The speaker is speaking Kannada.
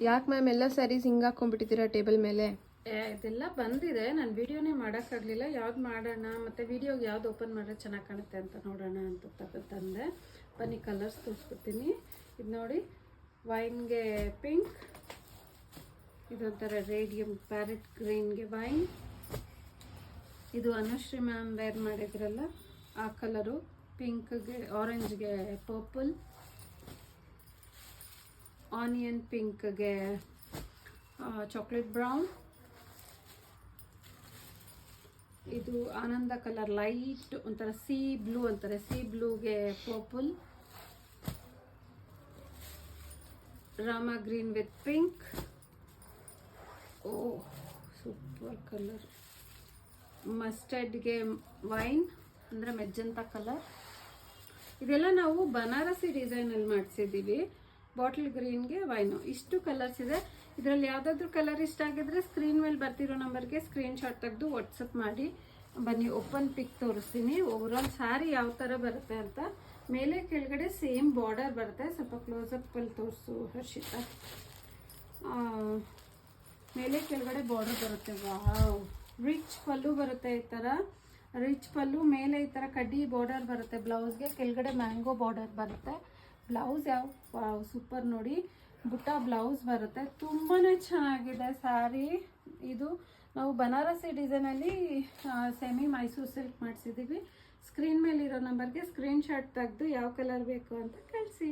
ಯಾಕೆ ಮ್ಯಾಮ್ ಎಲ್ಲ ಸ್ಯಾರೀಸ್ ಹಿಂಗೆ ಹಾಕೊಂಡ್ಬಿಟ್ಟಿದ್ದೀರಾ ಟೇಬಲ್ ಮೇಲೆ? ಇದೆಲ್ಲ ಬಂದಿದೆ, ನಾನು ವಿಡಿಯೋನೇ ಮಾಡೋಕ್ಕಾಗಲಿಲ್ಲ. ಯಾವ್ದು ಮಾಡೋಣ ಮತ್ತು ವಿಡಿಯೋಗೆ ಯಾವ್ದು ಓಪನ್ ಮಾಡಿದ್ರೆ ಚೆನ್ನಾಗಿ ಕಾಣುತ್ತೆ ಅಂತ ನೋಡೋಣ ಅಂತ ತಂದೆ. ಬನ್ನಿ ಕಲರ್ಸ್ ತೋರಿಸ್ಬಿಡ್ತೀನಿ. ಇದು ನೋಡಿ, ವೈನ್ಗೆ ಪಿಂಕ್, ಇದೊಂಥರ ರೇಡಿಯಂ ಪ್ಯಾರೆಟ್ ಗ್ರೀನ್ಗೆ ವೈನ್, ಇದು ಅನುಶ್ರೀ ಮ್ಯಾಮ್ ವೇರ್ ಮಾಡಿದ್ರಲ್ಲ ಆ ಕಲರು, ಪಿಂಕ್ಗೆ ಆರೆಂಜ್ಗೆ ಪರ್ಪಲ್, ಆನಿಯನ್ ಪಿಂಕ್ಗೆ ಚಾಕ್ಲೇಟ್ ಬ್ರೌನ್, ಇದು ಆನಂದ ಕಲರ್ ಲೈಟ್ ಒಂಥರ ಸಿ ಬ್ಲೂ ಅಂತಾರೆ, ಸಿ ಬ್ಲೂಗೆ purple, Rama green with pink, oh super colour, ಮಸ್ಟರ್ಡ್ಗೆ ವೈನ್ ಅಂದರೆ ಮೆಜಂತಾ ಕಲರ್. ಇದೆಲ್ಲ ನಾವು ಬನಾರಸಿ ಡಿಸೈನಲ್ಲಿ ಮಾಡಿಸಿದ್ದೀವಿ. ಬಾಟಲ್ ಗ್ರೀನ್ಗೆ ವೈನು, ಇಷ್ಟು ಕಲರ್ಸ್ ಇದೆ. ಇದರಲ್ಲಿ ಯಾವುದಾದ್ರೂ ಕಲರ್ ಇಷ್ಟ ಆಗಿದ್ರೆ ಸ್ಕ್ರೀನ್ ಮೇಲೆ ಬರ್ತಿರೋ ನಂಬರ್ಗೆ ಸ್ಕ್ರೀನ್ಶಾಟ್ ತೆಗೆದು ವಾಟ್ಸಪ್ ಮಾಡಿ. ಬನ್ನಿ ಓಪನ್ ಪಿಕ್ ತೋರಿಸ್ತೀನಿ. ಓವರಾಲ್ ಸ್ಯಾರಿ ಯಾವ ಥರ ಬರುತ್ತೆ ಅಂತ. ಮೇಲೆ ಕೆಳಗಡೆ ಸೇಮ್ ಬಾರ್ಡರ್ ಬರುತ್ತೆ. ಸ್ವಲ್ಪ ಕ್ಲೋಸಪ್ಪಲ್ಲಿ ತೋರಿಸು ಹರ್ಷಿತಾ. ಮೇಲೆ ಕೆಳಗಡೆ ಬಾರ್ಡರ್ ಬರುತ್ತೆ. ವಾವ್, ರಿಚ್ ಪಲ್ಲು ಬರುತ್ತೆ. ಈ ಥರ ರಿಚ್ ಪಲ್ಲು, ಮೇಲೆ ಈ ಥರ ಕಡ್ಡಿ ಬಾರ್ಡರ್ ಬರುತ್ತೆ. ಬ್ಲೌಸ್ಗೆ ಕೆಳಗಡೆ ಮ್ಯಾಂಗೋ ಬಾರ್ಡರ್ ಬರುತ್ತೆ. ಬ್ಲೌಸ್ ಯಾವ ವಾವ್ ಸೂಪರ್ ನೋಡಿ, ಬುಟ್ಟ ಬ್ಲೌಸ್ ಬರುತ್ತೆ. ತುಂಬಾ ಚೆನ್ನಾಗಿದೆ ಸ್ಯಾರಿ. ಇದು ನಾವು ಬನಾರಸಿ ಡಿಸೈನಲ್ಲಿ ಸೆಮಿ ಮೈಸೂರು ಸಿಲ್ಕ್ ಮಾಡಿಸಿದ್ದೀವಿ. ಸ್ಕ್ರೀನ್ ಮೇಲಿರೋ ನಂಬರ್ಗೆ ಸ್ಕ್ರೀನ್ಶಾಟ್ ತೆಗೆದು ಯಾವ ಕಲರ್ ಬೇಕು ಅಂತ ಕಳಿಸಿ.